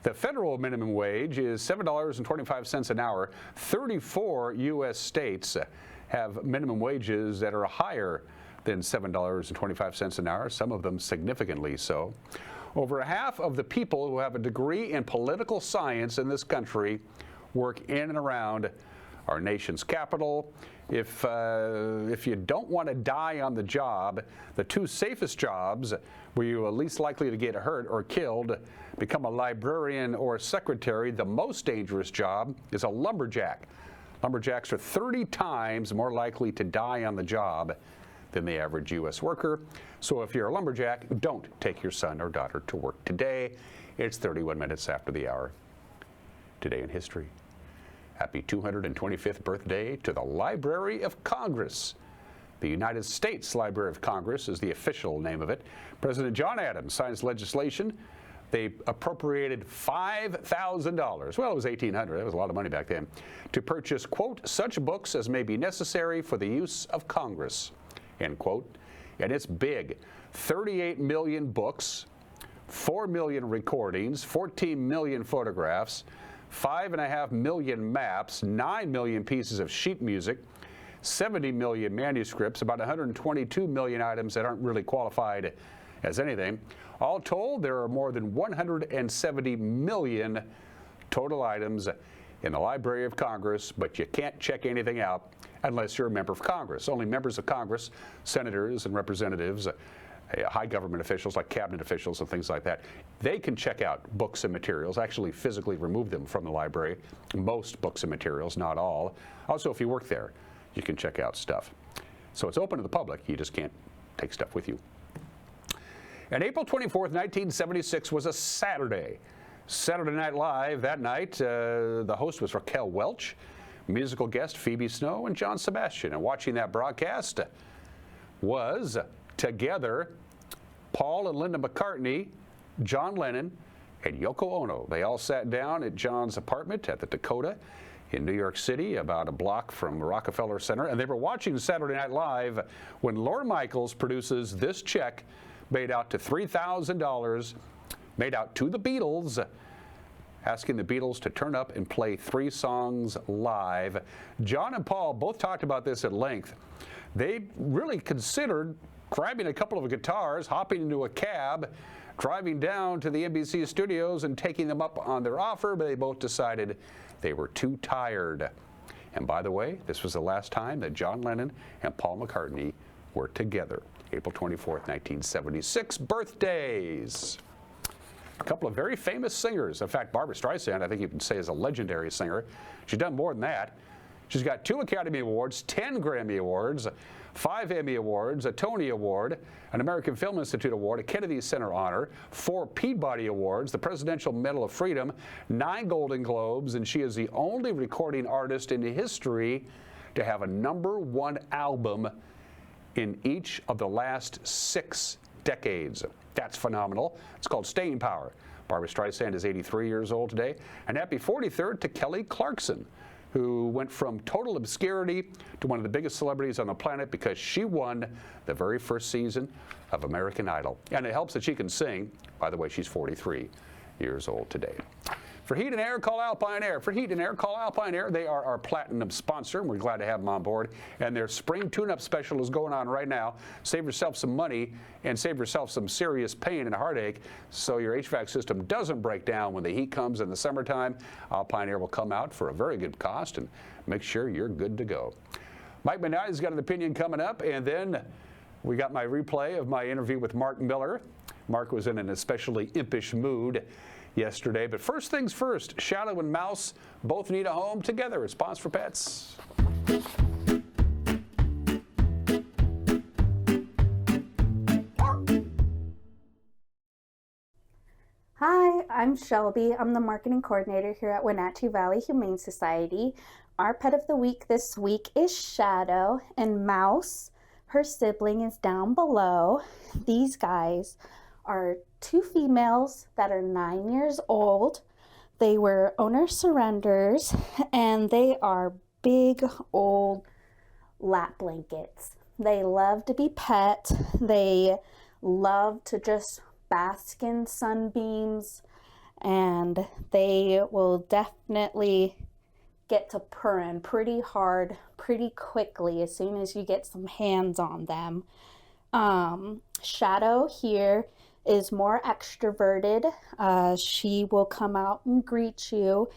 The federal minimum wage is $7.25 an hour. 34 U.S. states have minimum wages that are higher than $7.25 an hour, some of them significantly so. Over half of the people who have a degree in political science in this country work in and around our nation's capital. If you don't want to die on the job, the two safest jobs where you are least likely to get hurt or killed, become a librarian or a secretary. The most dangerous job is a lumberjack. Lumberjacks are 30 times more likely to die on the job than the average U.S. worker. So if you're a lumberjack, don't take your son or daughter to work today. It's 31 minutes after the hour. Today in history. Happy 225th birthday to the Library of Congress. The United States Library of Congress is the official name of it. President John Adams signs legislation. They appropriated $5,000, well, it was $1,800, that was a lot of money back then, to purchase, quote, such books as may be necessary for the use of Congress, end quote. And it's big. 38 million books, 4 million recordings, 14 million photographs, 5.5 million maps, 9 million pieces of sheet music, 70 million manuscripts, about 122 million items that aren't really qualified as anything. All told, there are more than 170 million total items in the Library of Congress, but you can't check anything out unless you're a member of Congress. Only members of Congress, senators and representatives, high government officials like cabinet officials and things like that, they can check out books and materials, actually physically remove them from the library. Most books and materials, not all. Also, if you work there, you can check out stuff. So it's open to the public, you just can't take stuff with you. And April 24th, 1976 was a Saturday. Saturday Night Live that night, the host was Raquel Welch, musical guest Phoebe Snow and John Sebastian. And watching that broadcast was together Paul and Linda McCartney, John Lennon, and Yoko Ono. They all sat down at John's apartment at the Dakota in New York City, about a block from Rockefeller Center, and they were watching Saturday Night Live when Lorne Michaels produces this check made out to $3,000, made out to the Beatles, asking the Beatles to turn up and play 3 songs live. John and Paul both talked about this at length. They really considered grabbing a couple of guitars, hopping into a cab, driving down to the NBC studios and taking them up on their offer, but they both decided they were too tired. And by the way, this was the last time that John Lennon and Paul McCartney were together. April 24th, 1976, birthdays. A couple of very famous singers. In fact, Barbra Streisand, I think you can say, is a legendary singer. She's done more than that. She's got 2 Academy Awards, 10 Grammy Awards, 5 Emmy Awards, a Tony Award, an American Film Institute Award, a Kennedy Center Honor, 4 Peabody Awards, the Presidential Medal of Freedom, 9 Golden Globes, and she is the only recording artist in history to have a #1 album in each of the last 6 decades. That's phenomenal. It's called Staying Power. Barbra Streisand is 83 years old today. And happy 43rd to Kelly Clarkson, who went from total obscurity to one of the biggest celebrities on the planet because she won the very first season of American Idol. And it helps that she can sing. By the way, she's 43 years old today. For heat and air, call Alpine Air. For heat and air, call Alpine Air. They are our platinum sponsor, and we're glad to have them on board. And their spring tune-up special is going on right now. Save yourself some money and save yourself some serious pain and heartache so your HVAC system doesn't break down when the heat comes in the summertime. Alpine Air will come out for a very good cost and make sure you're good to go. Mike Minotti's got an opinion coming up, and then we got my replay of my interview with Mark Miller. Mark was in an especially impish mood yesterday. But first things first, Shadow and Mouse both need a home together. Response for Pets. Hi, I'm Shelby. I'm the marketing coordinator here at Wenatchee Valley Humane Society. Our pet of the week this week is Shadow, and Mouse, her sibling, is down below. These guys are 2 females that are 9 years old. They were owner surrenders, and they are big old lap blankets. They love to be pet. They love to just bask in sunbeams, and they will definitely get to purring pretty hard pretty quickly as soon as you get some hands on them. Shadow here is more extroverted. She will come out and greet you.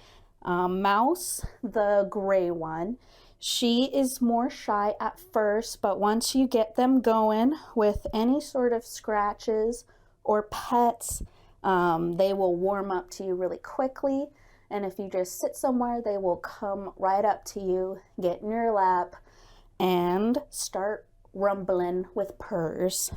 Mouse, the gray one, she is more shy at first, but once you get them going with any sort of scratches or pets, they will warm up to you really quickly. And if you just sit somewhere, they will come right up to you, get in your lap, and start rumbling with purrs.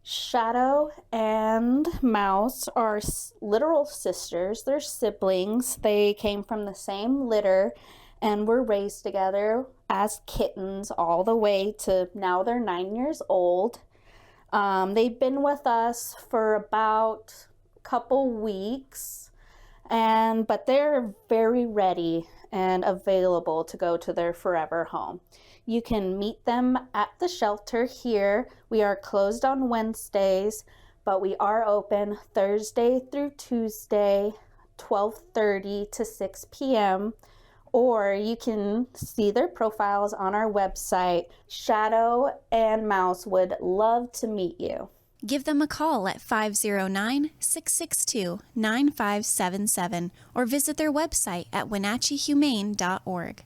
Shadow and Mouse are literal sisters. They're siblings. They came from the same litter and were raised together as kittens all the way to now they're 9 years old. They've been with us for about a couple weeks, but they're very ready and available to go to their forever home. You can meet them at the shelter here. We are closed on Wednesdays, but we are open Thursday through Tuesday, 12:30 to 6 p.m. Or you can see their profiles on our website. Shadow and Mouse would love to meet you. Give them a call at 509-662-9577 or visit their website at wenatcheehumane.org.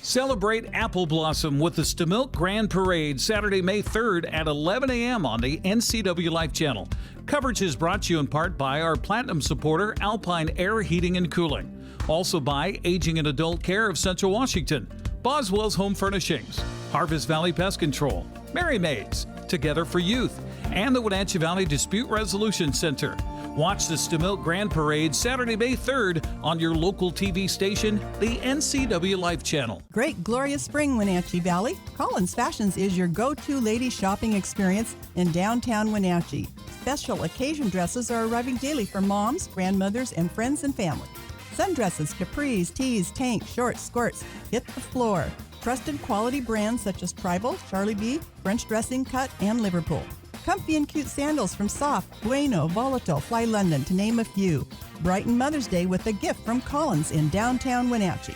Celebrate Apple Blossom with the Stamilk Grand Parade Saturday, May 3rd at 11 a.m. on the NCWLIFE channel. Coverage is brought to you in part by our Platinum supporter, Alpine Air Heating and Cooling. Also by Aging and Adult Care of Central Washington, Boswell's Home Furnishings, Harvest Valley Pest Control, Mary Maids, Together for Youth, and the Wenatchee Valley Dispute Resolution Center. Watch the Stamilk Grand Parade Saturday, May 3rd on your local TV station, the NCWLIFE channel. Great glorious spring, Wenatchee Valley. Collins Fashions is your go-to lady shopping experience in downtown Wenatchee. Special occasion dresses are arriving daily for moms, grandmothers, and friends and family. Sundresses, capris, tees, tanks, shorts, skirts hit the floor. Trusted quality brands such as Tribal, Charlie B, French Dressing Cut, and Liverpool. Comfy and cute sandals from Soft, Bueno, Volatile, Fly London, to name a few. Brighten Mother's Day with a gift from Collins in downtown Wenatchee.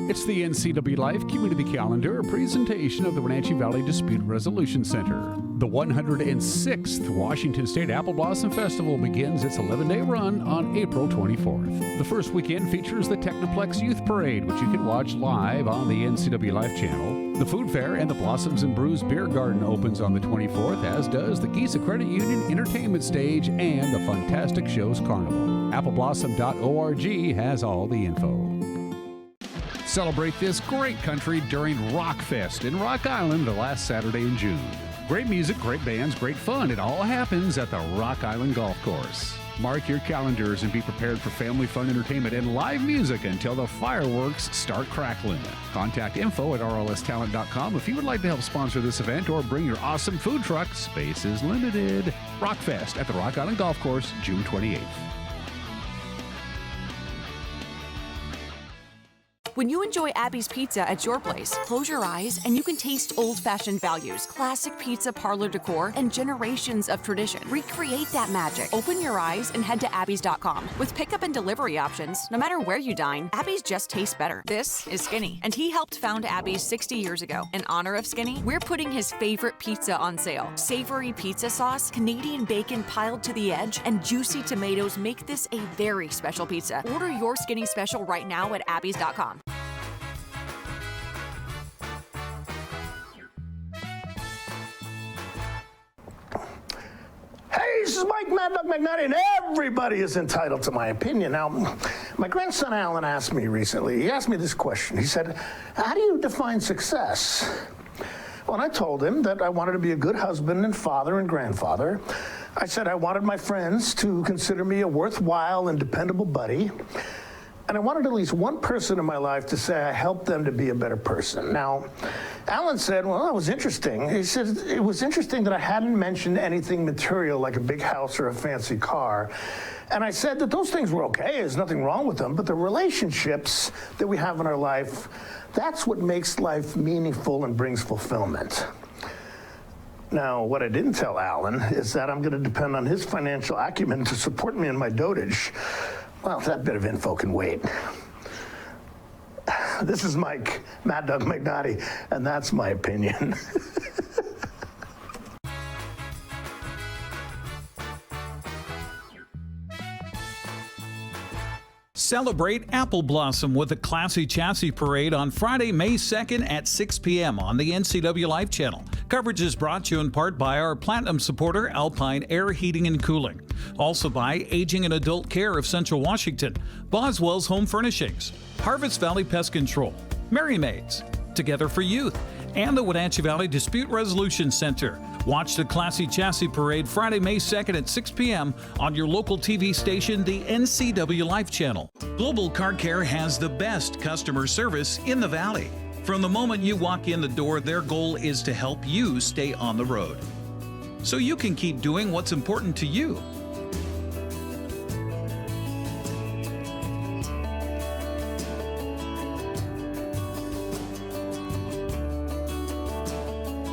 It's the NCWLIFE Community Calendar, a presentation of the Wenatchee Valley Dispute Resolution Center. The 106th Washington State Apple Blossom Festival begins its 11-day run on April 24th. The first weekend features the Technoplex Youth Parade, which you can watch live on the NCWLIFE channel. The Food Fair and the Blossoms and Brews Beer Garden opens on the 24th, as does the Giza Credit Union Entertainment Stage and the Fantastic Shows Carnival. Appleblossom.org has all the info. Celebrate this great country during Rockfest in Rock Island the last Saturday in June. Great music, great bands, great fun. It all happens at the Rock Island Golf Course. Mark your calendars and be prepared for family fun entertainment and live music until the fireworks start crackling. Contact info at rlstalent.com if you would like to help sponsor this event or bring your awesome food truck. Space is limited. Rockfest at the Rock Island Golf Course, June 28th. When you enjoy Abby's Pizza at your place, close your eyes and you can taste old-fashioned values, classic pizza parlor decor, and generations of tradition. Recreate that magic. Open your eyes and head to abbys.com. With pickup and delivery options, no matter where you dine, Abby's just tastes better. This is Skinny, and he helped found Abby's 60 years ago. In honor of Skinny, we're putting his favorite pizza on sale. Savory pizza sauce, Canadian bacon piled to the edge, and juicy tomatoes make this a very special pizza. Order your Skinny special right now at abbys.com. Hey, this is Mike Mad Dog McNutty, and everybody is entitled to my opinion. Now, my grandson Alan asked me recently, he asked me this question. He said, how do you define success? Well, and I told him that I wanted to be a good husband and father and grandfather, I said I wanted my friends to consider me a worthwhile and dependable buddy. And I wanted at least one person in my life to say I helped them to be a better person. Now, Alan said, well, that was interesting. He said, it was interesting that I hadn't mentioned anything material like a big house or a fancy car. And I said that those things were okay, there's nothing wrong with them, but the relationships that we have in our life, that's what makes life meaningful and brings fulfillment. Now, what I didn't tell Alan is that I'm going to depend on his financial acumen to support me in my dotage. Well, that bit of info can wait. This is Mike, Mad Dog McNaughty, and that's my opinion. Celebrate Apple Blossom with a Classy Chassis Parade on Friday, May 2nd at 6 p.m. on the NCWLIFE channel. Coverage is brought to you in part by our Platinum supporter, Alpine Air Heating and Cooling. Also by Aging and Adult Care of Central Washington, Boswell's Home Furnishings, Harvest Valley Pest Control, Merry Maids, Together for Youth, and the Wenatchee Valley Dispute Resolution Center. Watch the Classy Chassis Parade Friday, May 2nd at 6 p.m. on your local TV station, the NCWLIFE channel. Global Car Care has the best customer service in the Valley. From the moment you walk in the door, their goal is to help you stay on the road, so you can keep doing what's important to you.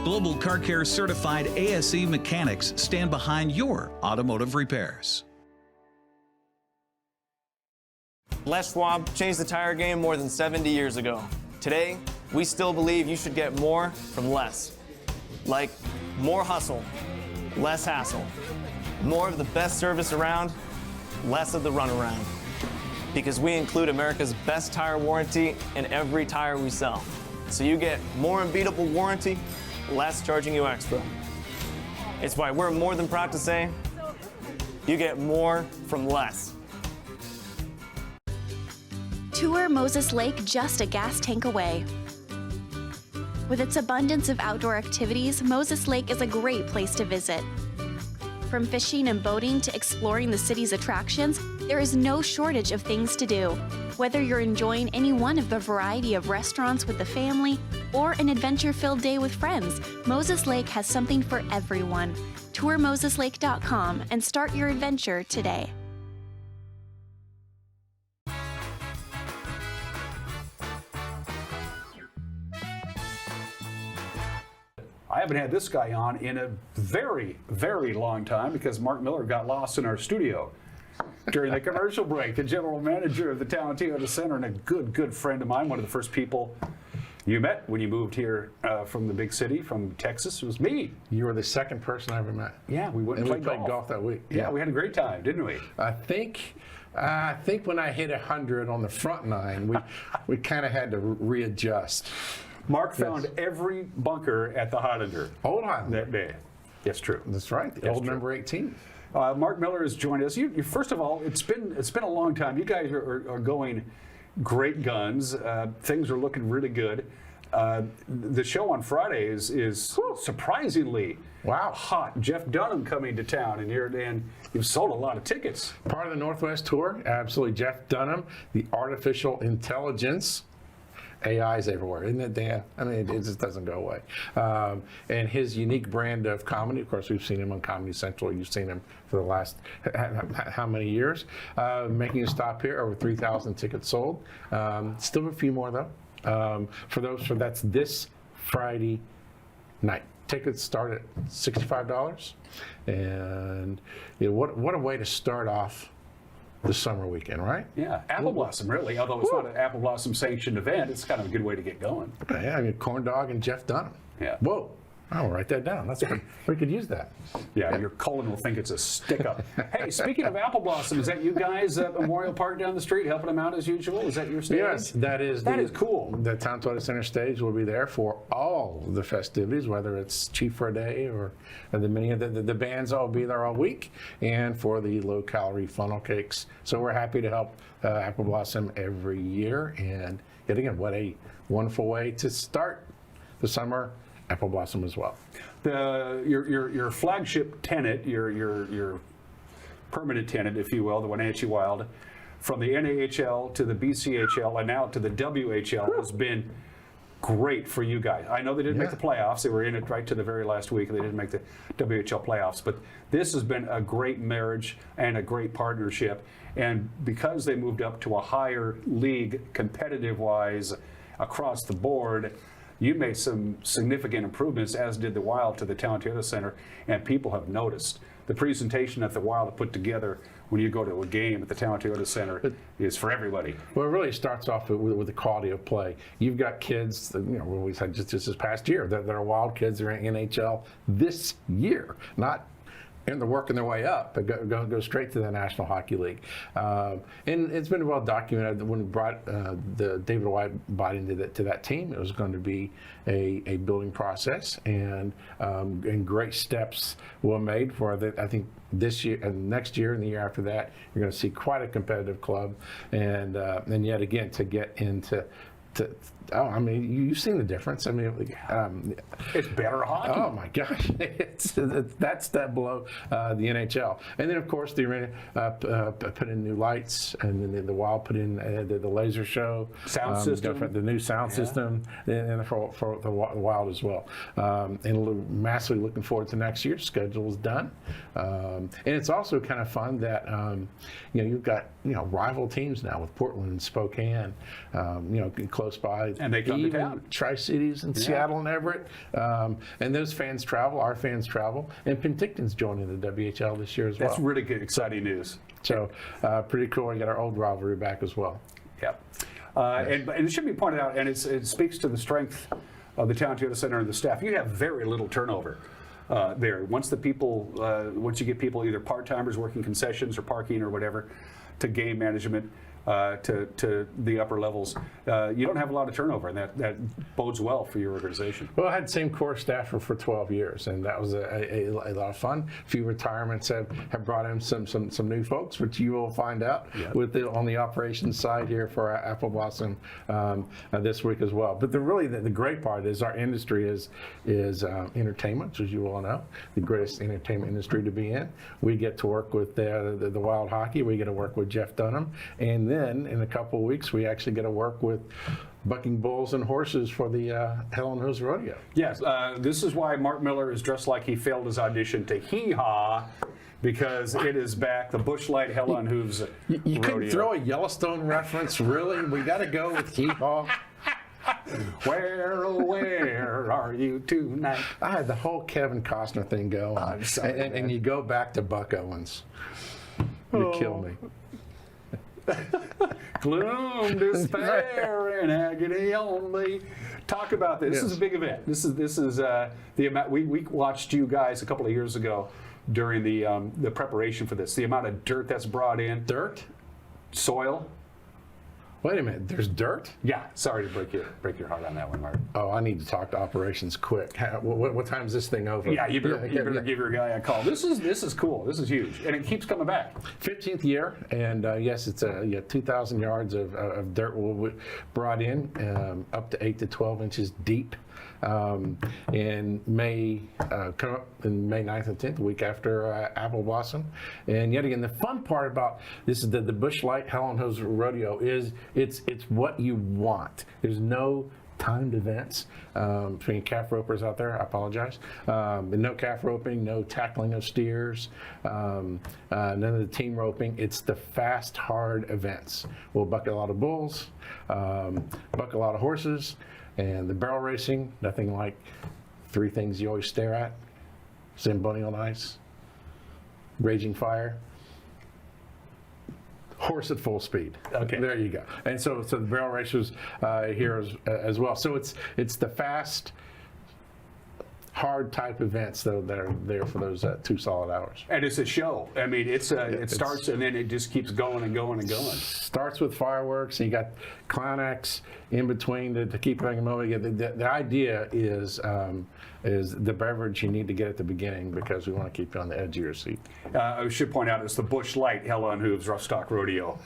Global Car Care certified ASE mechanics stand behind your automotive repairs. Les Schwab changed the tire game more than 70 years ago. Today, we still believe you should get more from less. Like more hustle, less hassle. More of the best service around, less of the runaround. Because we include America's best tire warranty in every tire we sell. So you get more unbeatable warranty, less charging you extra. It's why we're more than proud to say, you get more from less. Tour Moses Lake just a gas tank away. With its abundance of outdoor activities, Moses Lake is a great place to visit. From fishing and boating to exploring the city's attractions, there is no shortage of things to do. Whether you're enjoying any one of the variety of restaurants with the family or an adventure-filled day with friends, Moses Lake has something for everyone. Tour moseslake.com and start your adventure today. I haven't had this guy on in a very, very long time because Mark Miller got lost in our studio during the commercial break. The general manager of the Town Toyota Center and a good friend of mine, one of the first people you met when you moved here from the big city, from Texas, was me. You were the second person I ever met. Yeah, we went and played golf that week. Yeah, we had a great time, didn't we? I think when I hit 100 on the front nine, we kind of had to readjust. Mark found every bunker at the Highlander. Old Highlander. That day. That's true. That's right. The old number 18. Mark Miller has joined us. You first of all, it's been a long time. You guys are going great guns. Things are looking really good. The show on Friday is surprisingly hot. Jeff Dunham coming to town, and you've sold a lot of tickets. Part of the Northwest Tour, absolutely. Jeff Dunham, the artificial intelligence. AI's everywhere, isn't it, Dan? I mean, it just doesn't go away. And his unique brand of comedy, of course, we've seen him on Comedy Central. You've seen him for the last how many years? Making a stop here, over 3,000 tickets sold. Still a few more, though. That's this Friday night. Tickets start at $65. And what a way to start off the summer weekend, right? Yeah, Apple Blossom, really. Although it's not an Apple Blossom sanctioned event, it's kind of a good way to get going. Yeah, I mean, Corn Dog and Jeff Dunham. Yeah. Whoa. I'll write that down. That's good. We could use that. Yeah, your colon will think it's a stick-up. Hey, speaking of Apple Blossom, is that you guys at Memorial Park down the street helping them out as usual? Is that your stage? Yes, that is cool. The Town Toyota Center stage will be there for all the festivities, whether it's Cheap for a Day or the bands all be there all week, and for the low-calorie funnel cakes. So we're happy to help Apple Blossom every year, and yet again, what a wonderful way to start the summer Apple Blossom as well. Your flagship tenant, your permanent tenant, if you will, the Wenatchee Wild, from the NAHL to the BCHL and now to the WHL has been great for you guys. I know they didn't make the playoffs. They were in it right to the very last week. They didn't make the WHL playoffs. But this has been a great marriage and a great partnership. And because they moved up to a higher league, competitive-wise, across the board, you made some significant improvements, as did the Wild, to the Town Toyota Center, and people have noticed. The presentation that the Wild put together when you go to a game at the Town Toyota Center is for everybody. Well, it really starts off with the quality of play. You've got kids, that, you know, we had just this past year, that are Wild kids that are in NHL this year, not. And they're working their way up, but go straight to the National Hockey League. And it's been well documented that when we brought the David White body to that team, it was going to be a building process, and great steps were made for that. I think this year and next year and the year after that, you're going to see quite a competitive club, and yet again to get into. I mean, you've seen the difference. I mean, it's better hockey. Oh my gosh, that's step below the NHL. And then of course the arena put in new lights, and then the Wild put in the laser show sound system, the new sound system, and for the Wild as well. And massively looking forward to next year's schedule is done. And it's also kind of fun that you know, you've got rival teams now with Portland and Spokane, close by. And they come to town. Tri-Cities and Seattle and Everett. And those fans travel, our fans travel. And Penticton's joining the WHL this year as well. That's really good, exciting news. So pretty cool. We got our old rivalry back as well. Yep. And it should be pointed out, and it speaks to the strength of the Town Toyota Center and the staff. You have very little turnover there. Once you get people either part-timers working concessions or parking or whatever, to game management, to the upper levels, you don't have a lot of turnover, and that bodes well for your organization. Well, I had the same core staff for 12 years, and that was a lot of fun. A few retirements have brought in some new folks, which you will find out on the operations side here for Apple Blossom this week as well. But the great part is our industry is entertainment, as you all know, the greatest entertainment industry to be in. We get to work with the Wild Hockey. We get to work with Jeff Dunham, and then in a couple of weeks we actually get to work with bucking bulls and horses for the Helen Hooves Rodeo. Yes, this is why Mark Miller is dressed like he failed his audition to Hee Haw, because it is back, the Busch Light Helen Hooves You Rodeo. couldn't throw a Yellowstone reference, really? We got to go with Hee Haw. Where, oh, where are you tonight? I had the whole Kevin Costner thing going, and you go back to Buck Owens. You kill me. Gloom, despair, and agony only. Talk about this. This is a big event. This is the amount we watched you guys a couple of years ago during the preparation for this. The amount of dirt that's brought in. Dirt? Soil. Wait a minute, there's dirt? Yeah, sorry to break your heart on that one, Mark. Oh, I need to talk to operations quick. What time is this thing over? Yeah, you better give your guy a call. This is cool. This is huge, and it keeps coming back. 15th year, and yes, it's 2,000 yards of dirt brought in, up to 8 to 12 inches deep. In May, come up in May 9th and 10th, the week after Apple Blossom. And yet again, the fun part about this is that the Busch Light Helen Hooves Rodeo is it's what you want. There's no timed events between calf ropers out there. I apologize. No calf roping, no tackling of steers, none of the team roping. It's the fast, hard events. We'll buck a lot of bulls, buck a lot of horses. And the barrel racing, nothing like 3 things you always stare at: Zamboni on ice, raging fire, horse at full speed. Okay, there you go. And so the barrel racers here as well. So it's the fast, hard type events though that are there for those 2 solid hours. And it's a show. I mean, it starts and then it just keeps going and going and going. Starts with fireworks, and you got clown acts in between to keep it moving. The idea is the beverage you need to get at the beginning because we want to keep you on the edge of your seat. I should point out it's the Busch Light Hell on Hooves Rough Stock Rodeo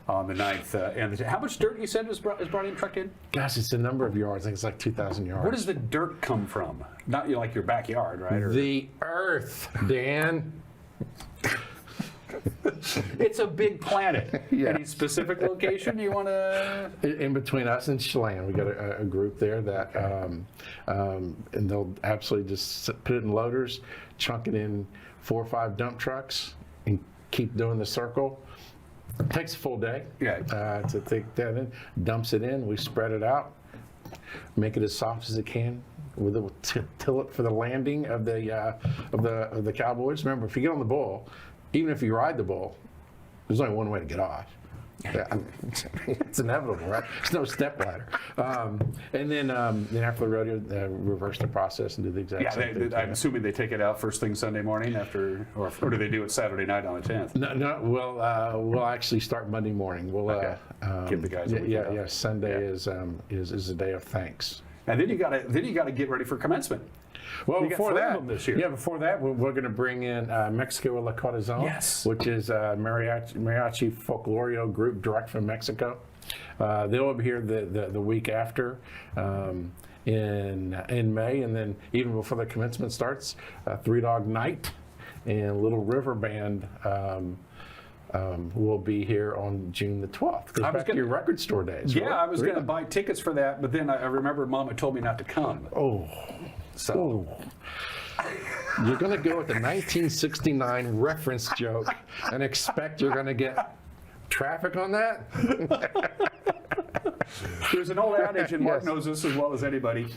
on the 9th. And how much dirt you said is brought in, trucked in? Gosh, it's a number of yards. I think it's like 2,000 yards. Where does the dirt come from? Not like your backyard, right? Or... The earth, Dan. It's a big planet. Yeah. Any specific location you want to? In between us and Chelan, we got a group there that, and they'll absolutely just put it in loaders, chunk it in 4 or 5 dump trucks, and keep doing the circle. It takes a full day to take that in, dumps it in, we spread it out, make it as soft as it can. We'll till it for the landing of the cowboys. Remember, if you get on the bull, even if you ride the bull, there's only one way to get off. Yeah, I mean, it's inevitable, right? There's no step ladder. And then after the rodeo, reverse the process and do the exact same thing. I'm assuming they take it out first thing Sunday morning after, or do they do it Saturday night on the 10th? No. We'll actually start Monday morning. We'll give the guys a weekend off. Yeah. Sunday is a day of thanks. And then you got to get ready for commencement. Well, you before that, before that, we're going to bring in Mexico La Corazon, which is mariachi folklorio group direct from Mexico. They'll be here the week after in May, and then even before the commencement starts, Three Dog Night and Little River Band will be here on June the 12th. Goes back to your record store days. Yeah, right? I was going to buy tickets for that, but then I remember Mama told me not to come. Oh. So you're going to go with the 1969 reference joke and expect you're going to get traffic on that? There's an old adage, and Mark knows this as well as anybody.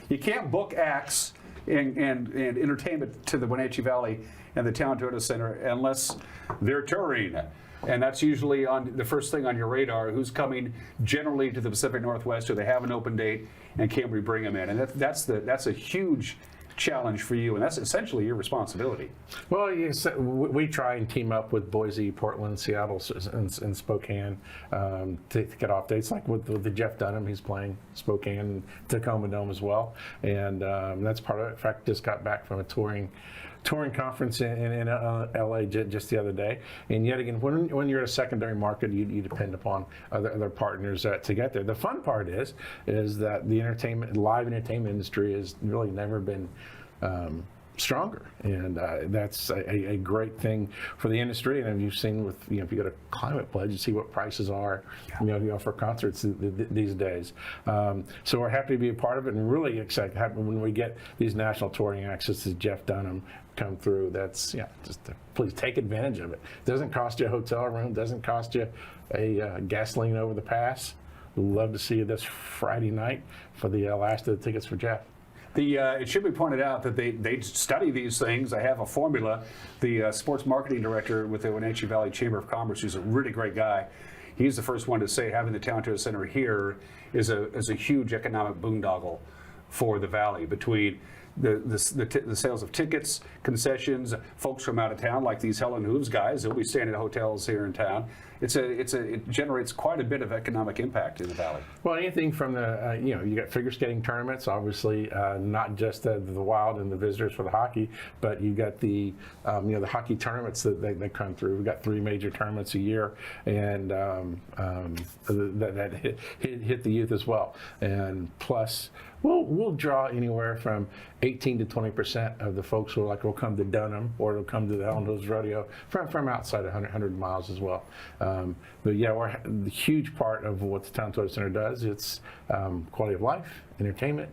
You can't book acts and entertainment to the Wenatchee Valley and the Town Toyota Center unless they're touring. And that's usually on the first thing on your radar, who's coming generally to the Pacific Northwest, or they have an open date, and can we bring them in? And that's a huge challenge for you, and that's essentially your responsibility. Well, yes, we try and team up with Boise, Portland, Seattle, and Spokane to get off dates, like with the Jeff Dunham. He's playing Spokane and Tacoma Dome as well, and that's part of it. In fact, just got back from a touring conference in LA just the other day. And yet again, when you're at a secondary market, you depend upon other partners to get there. The fun part is that the live entertainment industry has really never been stronger, and that's a great thing for the industry. And you've seen with if you go to Climate Pledge, you see what prices are for concerts these days. So we're happy to be a part of it, and really excited when we get these national touring acts such as Jeff Dunham come through. That's please take advantage of it. Doesn't cost you a hotel room, doesn't cost you a gasoline over the pass. We'd love to see you this Friday night for the last of the tickets for Jeff. It should be pointed out that they study these things. I have a formula. The sports marketing director with the Wenatchee Valley Chamber of Commerce, who's a really great guy, he's the first one to say having the Town Toyota Center here is a huge economic boondoggle for the valley, between the sales of tickets, concessions, folks from out of town like these Hell and Hooves guys who'll be staying at hotels here in town. It generates quite a bit of economic impact in the valley. Well, anything from the you got figure skating tournaments, obviously not just the Wild and the visitors for the hockey, but you got the the hockey tournaments that come through. We've got 3 major tournaments a year, and that hit the youth as well. And plus, we'll draw anywhere from 18 to 20% of the folks who will come to Dunham or they'll come to the Hell and Hooves Rodeo from outside 100 miles as well. But yeah, we're the huge part of what the Town Toyota Center does. It's quality of life, entertainment,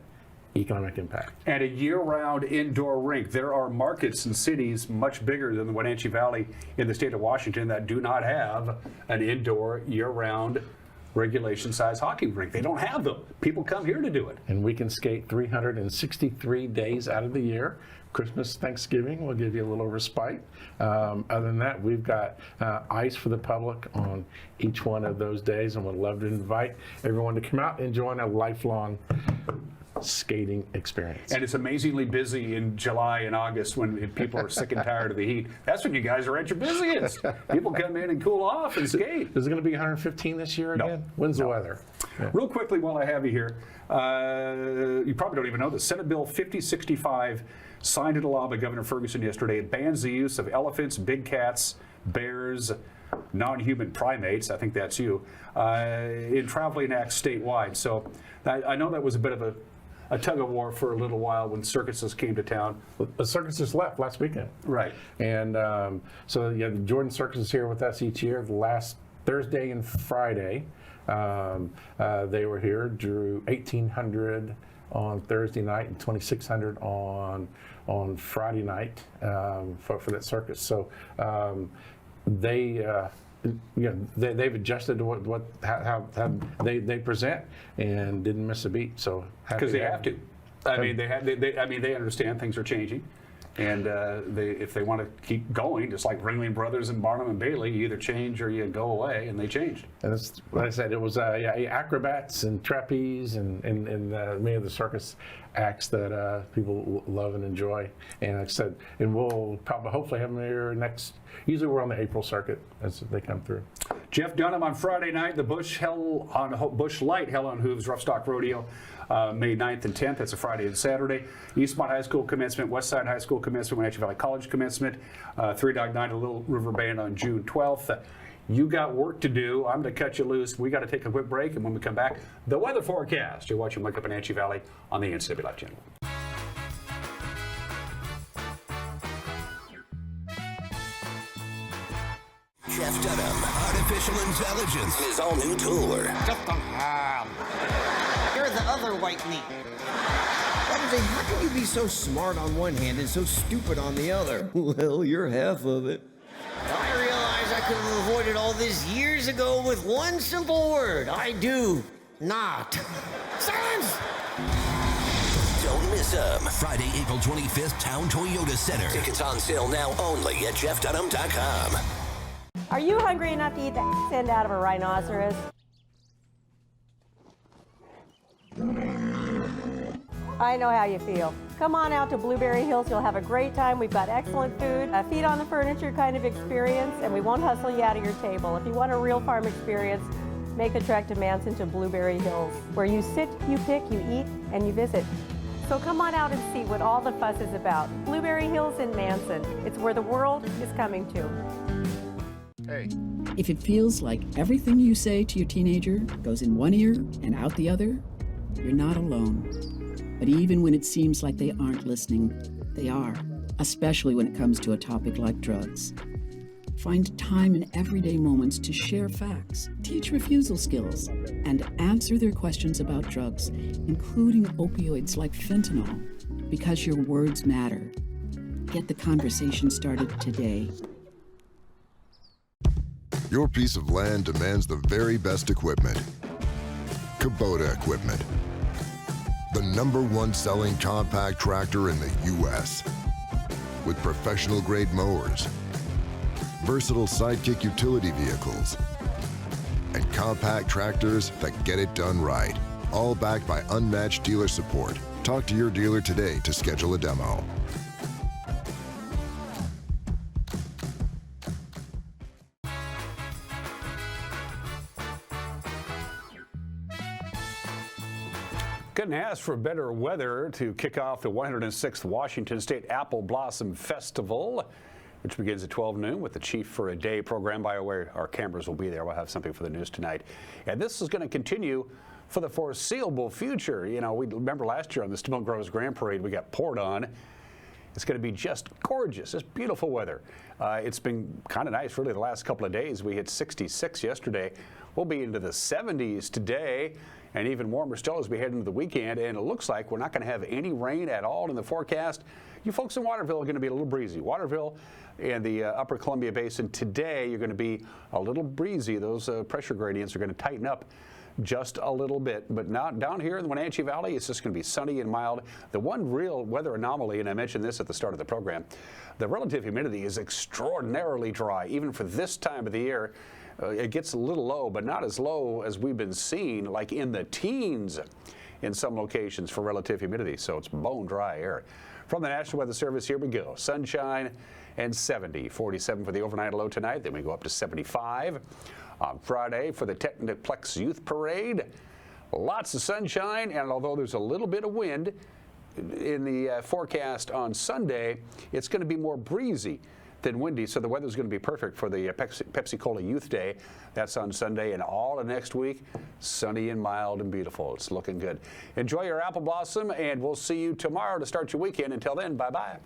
economic impact. And a year-round indoor rink. There are markets and cities much bigger than the Wenatchee Valley in the state of Washington that do not have an indoor year-round regulation-size hockey rink. They don't have them. People come here to do it. And we can skate 363 days out of the year. Christmas, Thanksgiving will give you a little respite. Other than that, we've got ice for the public on each one of those days, and we'd love to invite everyone to come out and join a lifelong skating experience. And it's amazingly busy in July and August when people are sick and tired of the heat. That's when you guys are at your busiest. People come in and cool off and skate. Is it going to be 115 this year again? When's the weather? Yeah. Real quickly while I have you here, you probably don't even know this. Senate Bill 5065 signed into law by Governor Ferguson yesterday. It bans the use of elephants, big cats, bears, non-human primates, I think that's you, in traveling acts statewide. So I know that was a bit of a tug of war for a little while when circuses came to town. The circuses left last weekend. Right. And so yeah, the Jordan Circus is here with us each year. The last Thursday and Friday, they were here, drew 1,800 on Thursday night and 2,600 on Friday night for that circus. So they've adjusted to how they present and didn't miss a beat. So because they have to. I mean, they understand things are changing, and if they want to keep going, just like Ringling Brothers and Barnum and Bailey, you either change or you go away, and they changed. And that's like I said, it was acrobats and trapeze and many of the circus acts that people love and enjoy. And like I said, and we'll probably hopefully have them here next. Usually we're on the April circuit as they come through. Jeff Dunham on Friday night. The Bush Light Hell on Hooves Rough Stock Rodeo, May 9th and 10th. That's a Friday and Saturday. Eastmont High School commencement, Westside High School commencement, Wenatchee Valley College commencement. Three Dog Night at Little River Band on June 12th. You got work to do. I'm going to cut you loose. We got to take a quick break, and when we come back, the weather forecast. You're watching Wake Up Wenatchee Valley on the NCWLIFE channel. Jeff Dunham, Artificial Intelligence, his all-new tour. You're the other white meat. How can you be so smart on one hand and so stupid on the other? Well, you're half of it. I realize I could have avoided all this years ago with one simple word. I do not. Silence! Don't miss them. Friday, April 25th, Town Toyota Center. Tickets on sale now only at jeffdunham.com. Are you hungry enough to eat the end out of a rhinoceros? I know how you feel. Come on out to Blueberry Hills. You'll have a great time. We've got excellent food, a feet on the furniture kind of experience, and we won't hustle you out of your table. If you want a real farm experience, make the trek to Manson to Blueberry Hills, where you sit, you pick, you eat, and you visit. So come on out and see what all the fuss is about. Blueberry Hills in Manson. It's where the world is coming to. Hey. If it feels like everything you say to your teenager goes in one ear and out the other, you're not alone. But even when it seems like they aren't listening, they are, especially when it comes to a topic like drugs. Find time in everyday moments to share facts, teach refusal skills, and answer their questions about drugs, including opioids like fentanyl, because your words matter. Get the conversation started today. Your piece of land demands the very best equipment. Kubota equipment. The #1 selling compact tractor in the U.S. with professional-grade mowers, versatile sidekick utility vehicles, and compact tractors that get it done right. All backed by unmatched dealer support. Talk to your dealer today to schedule a demo. Couldn't ask for better weather to kick off the 106th Washington State Apple Blossom Festival, which begins at 12 noon with the Chief for a Day program. By the way, our cameras will be there. We'll have something for the news tonight. And this is going to continue for the foreseeable future. You know, we remember last year on the Steel Groves Grand Parade, we got poured on. It's going to be just gorgeous. It's beautiful weather. It's been kind of nice, really, the last couple of days. We hit 66 yesterday. We'll be into the 70s today, and even warmer still as we head into the weekend. And it looks like we're not going to have any rain at all in the forecast. You folks in Waterville are going to be a little breezy. Waterville and the upper Columbia Basin today, you're going to be a little breezy. Those pressure gradients are going to tighten up just a little bit. But now down here in the Wenatchee Valley, it's just going to be sunny and mild. The one real weather anomaly, and I mentioned this at the start of the program, the relative humidity is extraordinarily dry, even for this time of the year. It gets a little low, but not as low as we've been seeing, like in the teens in some locations for relative humidity, so it's bone dry air. From the National Weather Service, here we go. Sunshine and 70, 47 for the overnight low tonight. Then we go up to 75 on Friday for the Technoplex Youth Parade. Lots of sunshine, and although there's a little bit of wind in the forecast on Sunday, it's going to be more breezy than windy, so the weather's going to be perfect for the Pepsi-Cola Youth Day. That's on Sunday, and all of next week, sunny and mild and beautiful. It's looking good. Enjoy your apple blossom, and we'll see you tomorrow to start your weekend. Until then, bye-bye.